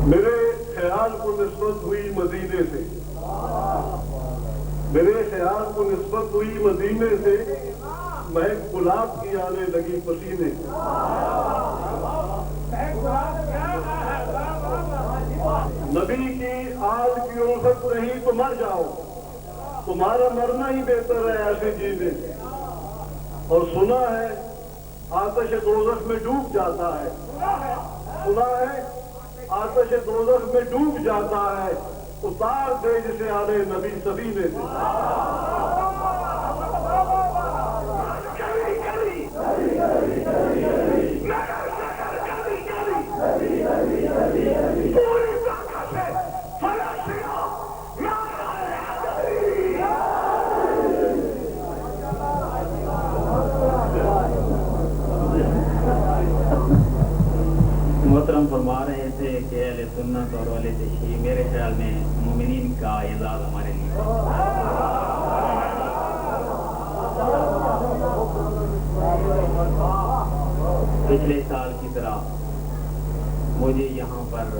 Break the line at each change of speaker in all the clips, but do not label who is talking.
میرے خیال کو نسبت ہوئی مدینے سے، میرے خیال کو نسبت ہوئی مدینے سے، مہک گلاب کی آنے لگی پسینے سے۔ نبی کی آل کی الفت نہیں تو مر جاؤ، تمہارا مرنا ہی بہتر ہے ایسے جینے سے۔ اور سنا ہے آتش دوزخ میں ڈوب جاتا ہے، سنا ہے آتش دوزخ میں ڈوب جاتا ہے، اتار دے جسے آنے نبی سبینے سے۔
محترم فرما رہے تھے کہ اہل سنت اور اہل تشیع میرے خیال میں مومنین کا اعزاز ہمارے لیے پچھلے سال کی طرح مجھے یہاں پر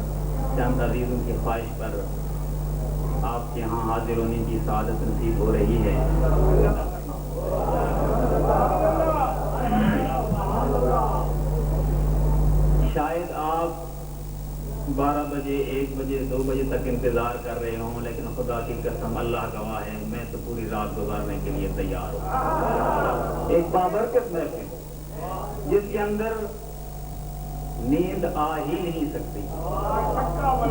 چند عزیزوں کی خواہش پر آپ کے یہاں حاضر ہونے کی سعادت نصیب ہو رہی ہے۔ شاید آپ 12 بجے 1 بجے 2 بجے تک انتظار کر رہے ہوں، لیکن خدا کی قسم اللہ گواہ ہے میں تو پوری رات گزارنے کے لیے تیار ہوں۔ ایک بابرکت محفل جس کے اندر نیند آ ہی نہیں سکتی،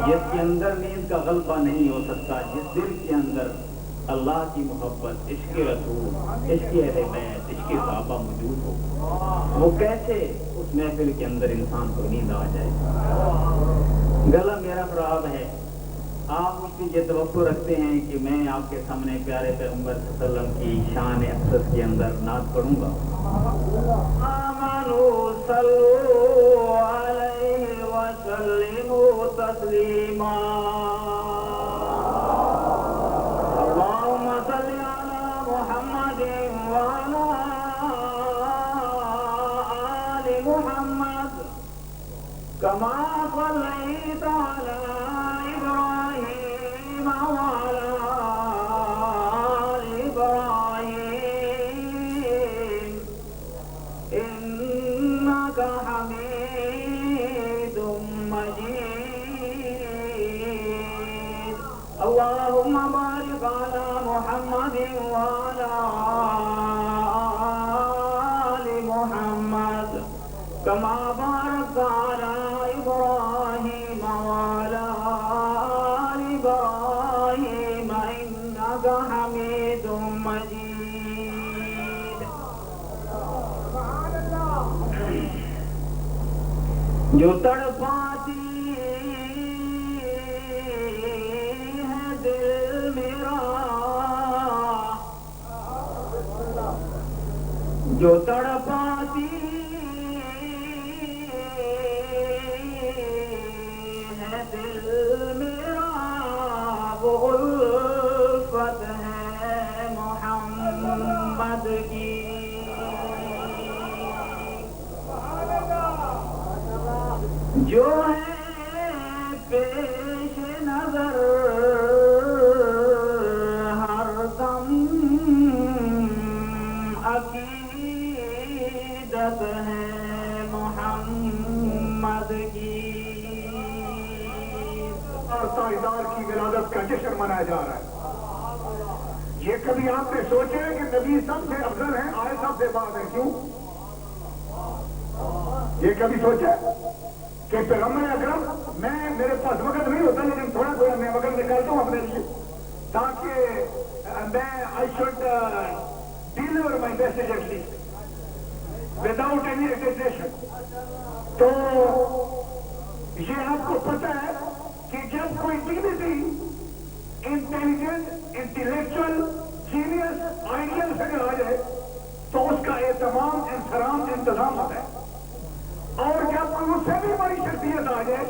جس کے اندر نیند کا غلبہ نہیں ہو سکتا، جس دل کے اندر اللہ کی محبت، عشق رسول، عشق اہل بیت، عشق صحابہ موجود ہو، وہ کیسے اس محفل کے اندر انسان کو نیند آ جائے۔ گلا میرا خراب ہے، آپ مجھ سے یہ توقع رکھتے ہیں کہ میں آپ کے سامنے پیارے پیغمبر صلی اللہ علیہ وسلم کی شان اقدس کے اندر نعت پڑھوں گا۔ آمنوا صلوا علیہ وسلموا تسلیما، اللہم صل علی محمد وعلی آل محمد کما صلیت علی ابراہیم وعلی آل ابراہیم انک حمید مجید، اللہم بارک علی محمد وعلی آل محمد کما بارکت علی ابراہیم وعلی آل ابراہیم انک حمید مجید۔ جو تڑپاتی ہے دل میرا، جو تڑپاتی ہے دل میرا، وہ الفت ہے محمد کی۔ جو ہے پیش نظر ہر دم عقیدت ہے محمد کی۔
اور تاجدار کی ولادت کا جشن منایا جا رہا ہے۔ یہ کبھی آپ نے سوچے کہ نبی سب سے افضل ہیں، آئے سب سے بعد ہیں، کیوں؟ یہ کبھی سوچا کہ پیغمبر اکرم، میں میرے پاس وقت نہیں ہوتا لیکن تھوڑا تھوڑا میں وقت نکالتا ہوں اپنے لیے تاکہ میں I should deliver my message at least without any expectation. تو یہ آپ کو پتہ ہے کہ جب کوئی dignity, intelligent, intellectual, genius, ideal figure آ جائے تو اس کا اہتمام، احترام، انتظام ہوتا ہے، اور جب کوئی اس سے بھی بڑی شخصیت آ جائے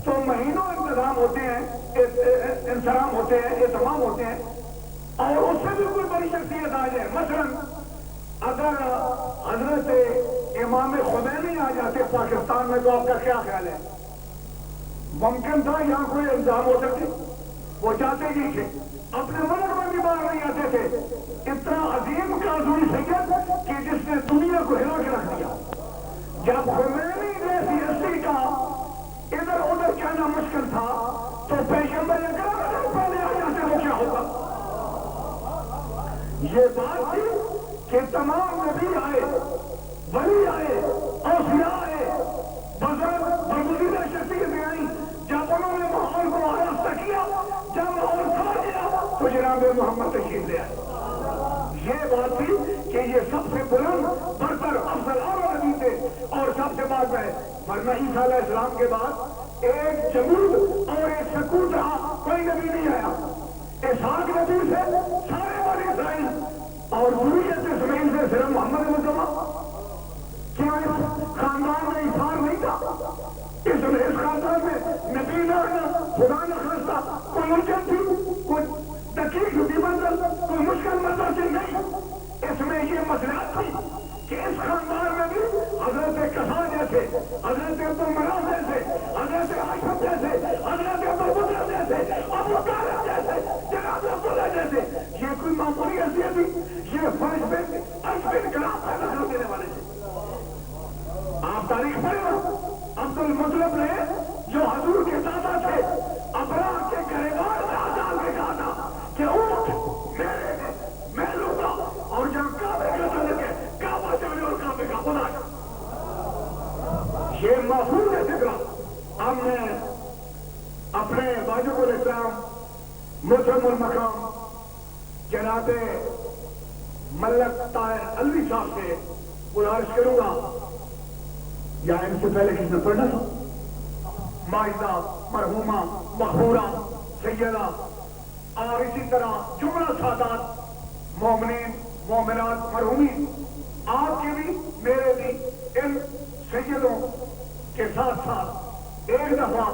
تو مہینوں انتظام ہوتے ہیں، انتظام ہوتے ہیں، اہتمام ہوتے ہیں، اور اس سے بھی کوئی بڑی شخصیت آ جائے، مثلا اگر حضرت امام خمینی آ جاتے پاکستان میں تو آپ کا کیا خیال ہے؟ ممکن تھا یہاں کوئی الزام ہو سکتے، وہ جاتے ہی تھے، اپنے ملک میں بھی باہر نہیں آتے تھے. اتنا عظیم قاضی سید کہ جس نے دنیا کو ہلا کے رکھ دیا. جب خمینی جیسی ہستی کا ادھر ادھر کہنا مشکل تھا تو پیغمبر اکرم پہلے آ جاتے وہ کیا ہوگا. یہ بات تھی کہ تمام نبی آئے، ولی آئے، اوصیاء آئے، بزرگ برگزیدہ شخصیتیں آئیں. جب انہوں نے ماحول کو آراستہ کیا، جب ماحول سمجھ گیا تو جناب محمد تشریف لے آئے. یہ بات تھی کہ یہ سب سے بلند برتر افضل اعلیٰ نبی تھے. اور سب سے بات ہے ورنہ عیسیٰ علیہ السلام کے بعد ایک جمود اور ایک سکوت رہا، کوئی نبی نہیں آیا. اسحاق نبی سے سارے بنی اسرائیل اور ذریت اسماعیل سے صرف محمد مصطفیٰ. کیا اس خاندان میں اثار نہیں تھا؟ اس خاندان میں نبی نہ خدا نہ خاصہ کوئی الجھن تھی، کوئی دقیق بھی منزل، کوئی مشکل منزل سے نہیں. اس میں یہ مسئلہ تھی کہ اس خاندان میں بھی حضرت قسا جیسے، حضرت عبدالمناف جیسے، حضرت ہاشم جیسے، حضرت ابوبکر جیسے، ابو طالب جیسے، جناب عبداللہ جیسے، یہ کوئی معمولی حیثیت تھی؟ یہ فرش پہ انقلاب پیدا کر دینے والے تھے. آپ تاریخ پڑھیں نا، عبد المطلب نے جو حضور کے دادا تھے ابرا کے گریبان میں آزاد کے کہا تھا کہ اونٹ میرے میں لوں گا اور جہاں کعبے کا چلے گے کعبہ چلے اور کعبے کا بنا. یہ محفوظ ہے فکرہ. ہم نے اپنے واجب الاحترام محترم المقام جناب ملک طاہر علوی صاحب سے گزارش کروں گا، یا ان سے پہلے کس نے پڑھنا تھا، مائدہ مرحومہ مغفورہ سیدہ، اور اسی طرح جملہ سادات مومنین مومنات مرحومین. آپ کے بھی میرے بھی ان سیدوں کے ساتھ ساتھ ایک دفعہ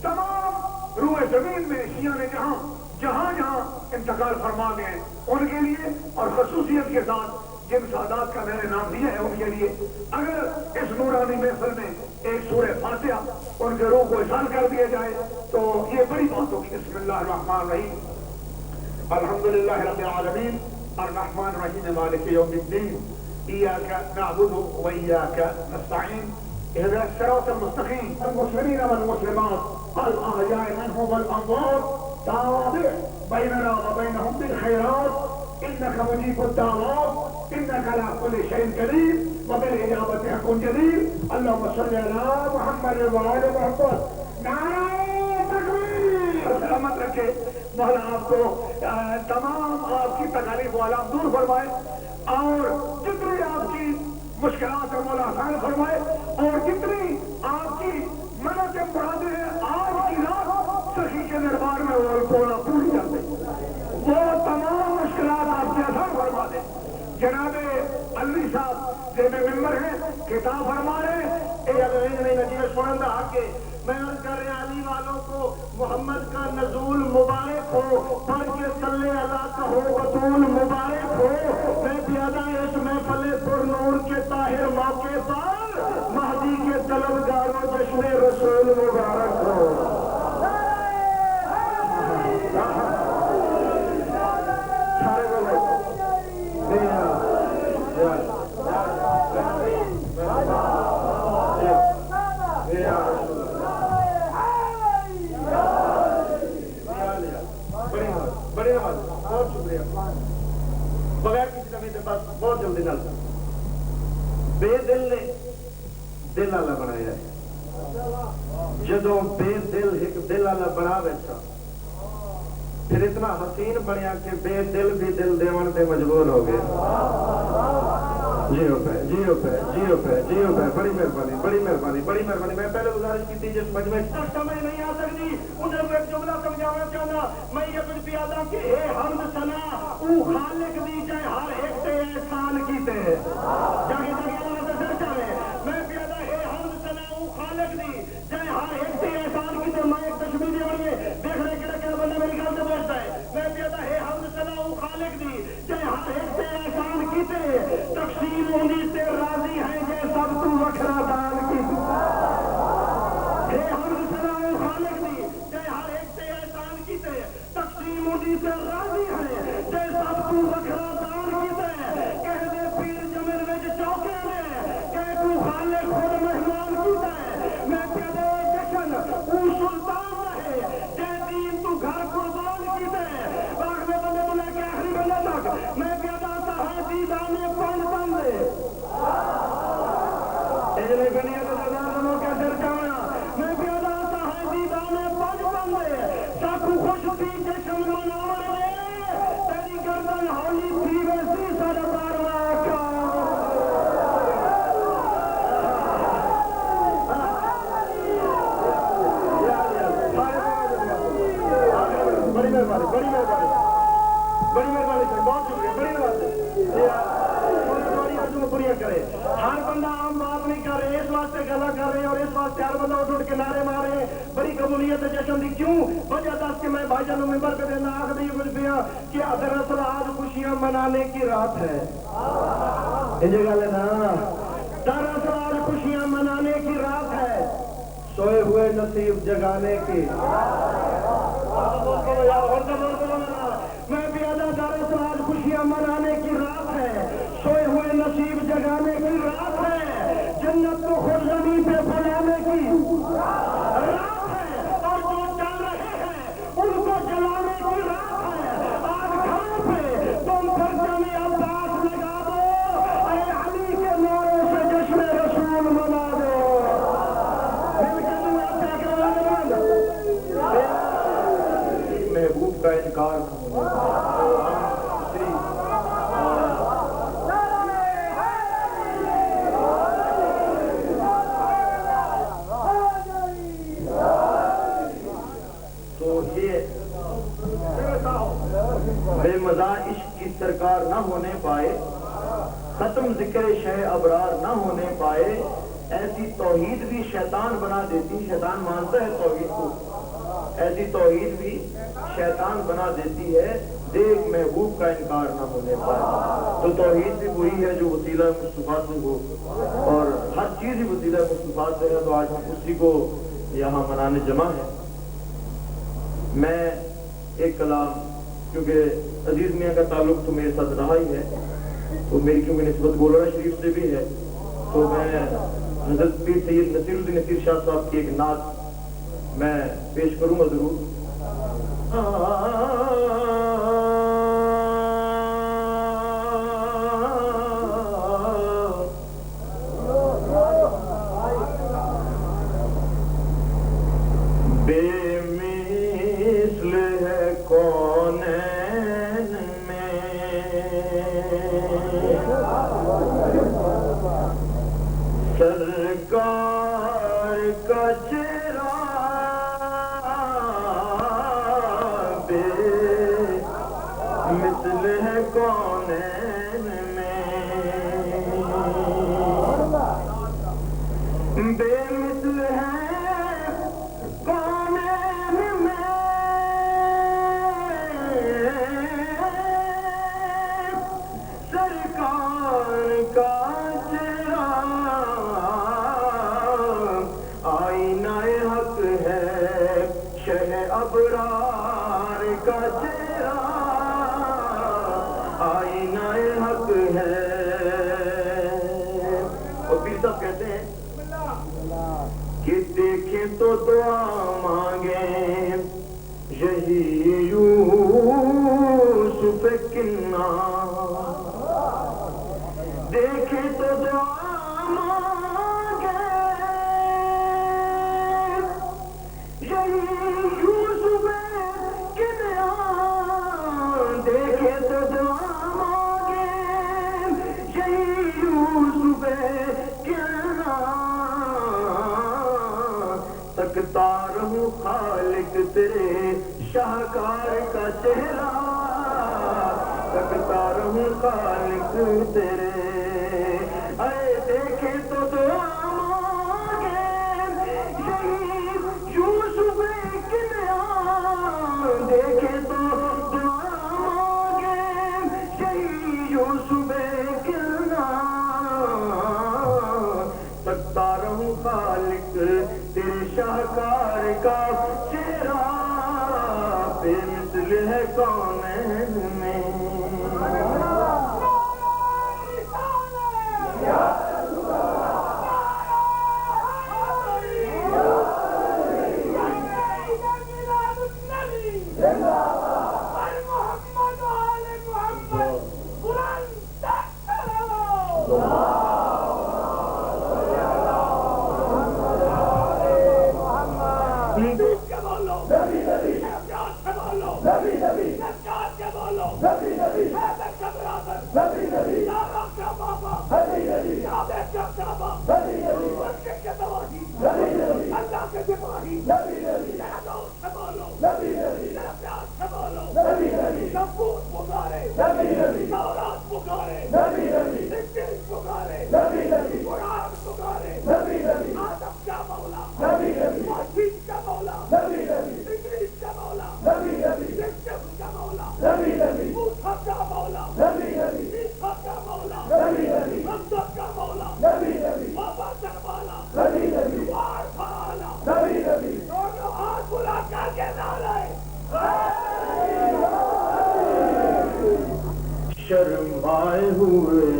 تمام روئے زمین میں شیعہ نے جہاں جہاں جہاں انتقال فرما گئے ان کے لیے، اور خصوصیت کے ساتھ جن سادات کا میں نے نام دیا ہے ان کے لیے، اگر اس نورانی محفل میں ایک سورہ فاتحہ ان کے روح کو احسان کر دیا جائے تو یہ بڑی بات ہوگی. بسم اللہ الرحمن الرحیم. الحمدللہ رب العالمین الرحمن الرحیم مالک یوم الدین ایاک نعبد و ایاک نستعین اهدنا الصراط المستقیم. المسلمین والمسلمات الاحیاء منهم والاموات تابع بیننا وبینهم بالخیرات انك مجيب الدعوات انك على كل شيء قدير وبالاجابه حق جدير. اللهم صل على محمد وعلى محمد. نعرہ تکبیر. سلامت رکھے مولا آپ کو تمام آپ کی تکالیف والا دور فرمائے اور جتنی آپ کی مشکلات کا مولا آسان فرمائے اور جتنی آپ کی منت مرادیں ہیں آج کی رات سخی کے دربار میں وہ پوری کر دیں، وہ تمام مشکلات آپ کے آسان فرما دیں. جناب علوی صاحب جیب ممبر ہیں، خطاب فرما رہے ہیں. میں عرض کر رہے علی والوں کو محمد کا نزول مبارک ہو، پڑھ کے صلی اللہ کا ہو بطول مبارک ہو. میں پیادہ اس محفل پر نور کے طاہر موقع پر مہدی کے طلبگاروں جشن رسول مبارک ہو. بہت شکریہ. بغیر کسی کمی کے پاس بہت جلدی نہ بے دل نے دل والا بنایا ہے. جدو بے دل ایک دل والا بنا بیٹھا پھر اتنا حسین بنیا کہ بے دل بھی دل دیون سے مجبور ہو گئے. جیو پہ جیو پہ جیو پہ جیو پہ. بڑی مہربانی بڑی مہربانی بڑی مہربانی. میں پہلے گزارش کی تھی جس مجمع سمجھ نہیں آ سکتی انہیں میں ایک جملہ سمجھانا چاہنا. میں یہ کچھ پیادا کہ اے حمد ثنا او خالق دی جائے ہر ایک تے احسان کیتے جاگے جاگے اللہ سے درجہ ہے. میں پیادا اے حمد ثنا او خالق دی جائے ہر ایک تے احسان کیتے. میں ایک کشمیری اور میں دیکھ رہے کہ بندہ میری گل سے پوچھتا ہے. میں پیادا اے حمد ثنا او خالق دی جائے ہر ایک تے احسان کیتے. تقسیم ہونی تے راضی ہیں جے سب تو وکھرا دان کی. اے حمد ثنا او خالق
سے راضی ہے جیسا تو وکھرا دار کیتے کہہ دے پیر جمل وچ چوکے نے کہ تو خالق خود مہمان کیتے میں پیدے جشن او سلطان رہے جے دین تو گھر قربان کیتے باغ میں بندے تو لے کے آخری بندے تک میں پیدا تھا ہے دیدانے پن بندے اجلے بنیا تو دردانوں کے در جانا میں پیدا تھا ہے دیدانے پن بندے ساکو خوش تھی جشن مناوے تیری گردن ہولی تھی ویسی سر بارنا کا بڑی مہربانی بڑی مہربانی بڑی مہربانی سر بہت شکریہ بڑی مہربانی پوریا کرے ہر بندہ عام بات نہیں کر رہے اس واسطے گلا کر رہے اور اس واسطے ہر بندہ اٹھ کے نعرے مارے بڑی قبولیت جشن دی کیوں وجہ دس کے میں بھائی جان ممبر پہ دینا آخ دی کچھ پیا کہ دراصل آج خوشیاں منانے کی رات ہے یہ گل ہے نا دراصل آج خوشیاں منانے کی رات ہے سوئے ہوئے نصیب جگانے کی میں بھی ادا دراصل آج خوشیاں منانے کی رات ہے سوئے ہوئے نصیب جگانے کی رات ہے جنت کو خود زمین پہ بلانے کی رات ہے اور جو چل رہے ہیں ان کو جلانے کی رات ہے آج گھروں پہ تم پرچم عباس لگا دو اے علی کے نعروں سے جشن رسول منا دو مل کے تم اچھا کروانے محبوب کا انکار بے مزہ عشق کی سرکار نہ ہونے پائے ختم ذکر شہ ابرار نہ ہونے پائے ایسی توحید بھی شیطان بنا دیتی شیطان مانتا ہے توحید کو ایسی توحید بھی شیطان بنا دیتی ہے دیکھ محبوب کا انکار نہ ہونے پائے تو توحید بھی وہی ہے جو وسیلہ مصطفیٰ سے ہو اور ہر چیز ہی وسیلہ مصطفیٰ سے ہے تو آج ہم اسی کو یہاں منانے جمع ہے میں ایک کلام کیونکہ عزیز میاں کا تعلق تو میرے ساتھ رہا ہی ہے تو میری کیونکہ نسبت گولڑا شریف سے بھی ہے تو میں حضرت پیر سید نصیر الدین نصیر شاہ صاحب کی ایک نعت میں پیش کروں گا ضرور سرکار کا چہرہ بے مثل ہے کونین میں بے مثل ہے کونین میں سرکار کا ابرار کا چہرہ آئینہ حق ہے اور پیر صاحب کہتے ہیں کہ دیکھیں تو دعا مانگیں یہی یوسف کنہ دیکھیں تو دعا تکتا رہوں خالق تیرے شاہکار کا چہرہ تکتا رہوں خالق تیرے اے دیکھے تو دعا مانگے یہی یوسف کنیا دیکھے تو دعا مانگے یہی یوسف کنیا تکتا رہوں خالق تیرے شاہکار کا چہرہ بے مثل منزل ہے کونین میں شرمائے ہوئے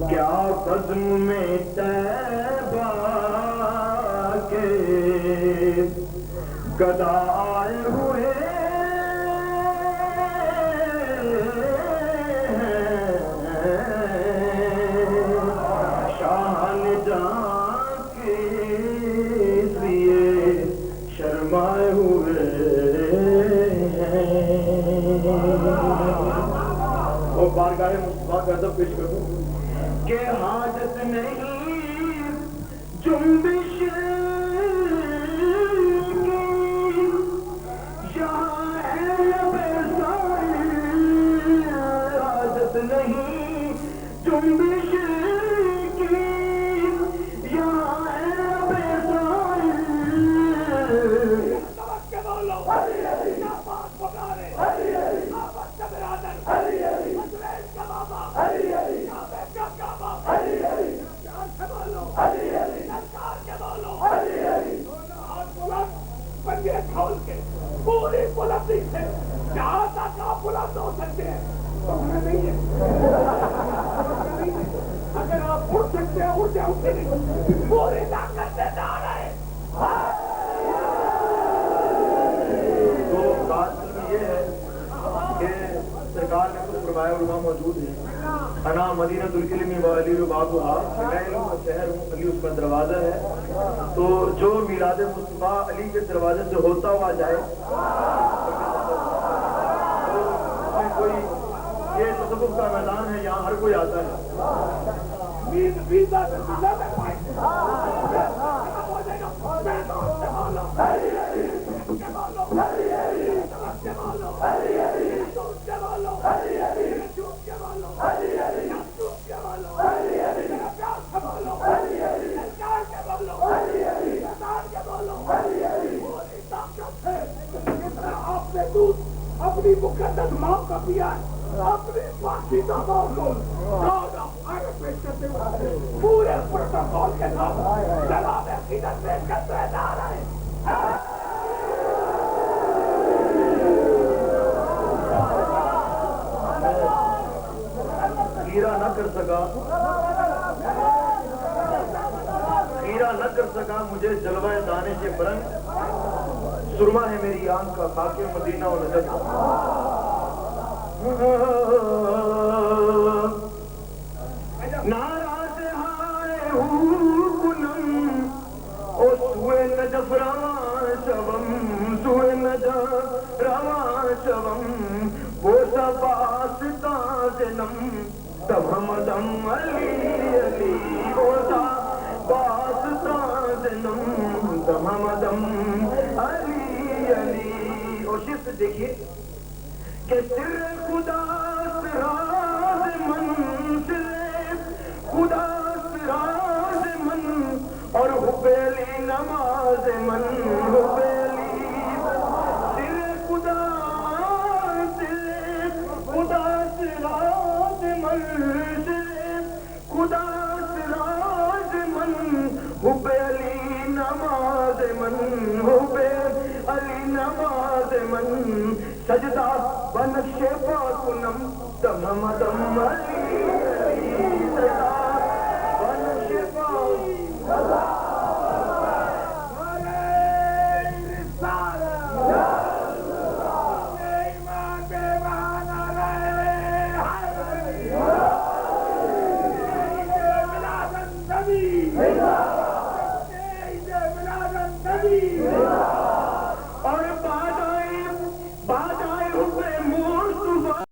کیا بزم میں طیبہ کے گدائے ہوئے شان جان کے لیے شرمائے ہوئے وہ بارگاہ مصطفیٰ کا ادب پیش کروں کہ حاجت نہیں جنبش کی یہاں ہے بیزاری حاجت نہیں جنبش کی یہاں ہے بیزاری
پوری بلندی سے جہاں تک آپ بلند ہو سکتے ہیں نہیں ہے اگر آپ اٹھ سکتے ہیں اٹھ جاؤ پوری طاقت سے جا رہے
تو بات یہ ہے کہ سرکار نے کچھ فرمایا علماء موجود ہیں انا مدینہ العلم وعلی بابها میں علم کا شہر ہوں علی اس کا دروازہ ہے تو جو میلاد مصطفیٰ علی کے دروازے سے ہوتا ہوا جائے تو کوئی یہ تصوف کا میدان ہے یہاں ہر کوئی آتا ہے
اپنی مقدس ماں کا پیا اپنی پاکیزہ ماں کو پیش کرتے ہوئے پورے پروٹوکول کے ساتھ جناب عقیدت پیش کرتے جا رہے ہیں
خیرہ نہ کر سکا مجھے جلوہ دانے کے برنگ سرما ہے میری آنکھ کا خاک مدینہ و نجف ناراض ہائے کنم او سوئے نجف رواں شوم سوئے نجف رواں شوم بوسا پاستا زنم تمام دم علی علی بوسا پاستا زنم تمام دم علی علی اور شفت دیکھیے کہ سر خدا راز من سر خدا راز من اور حبیلی نماز من حبیلی سر خدا راز من سر خدا راز من حبیلی نماز من ہو بے علی نماز من سجدہ بنقش پاک نم دم دم علی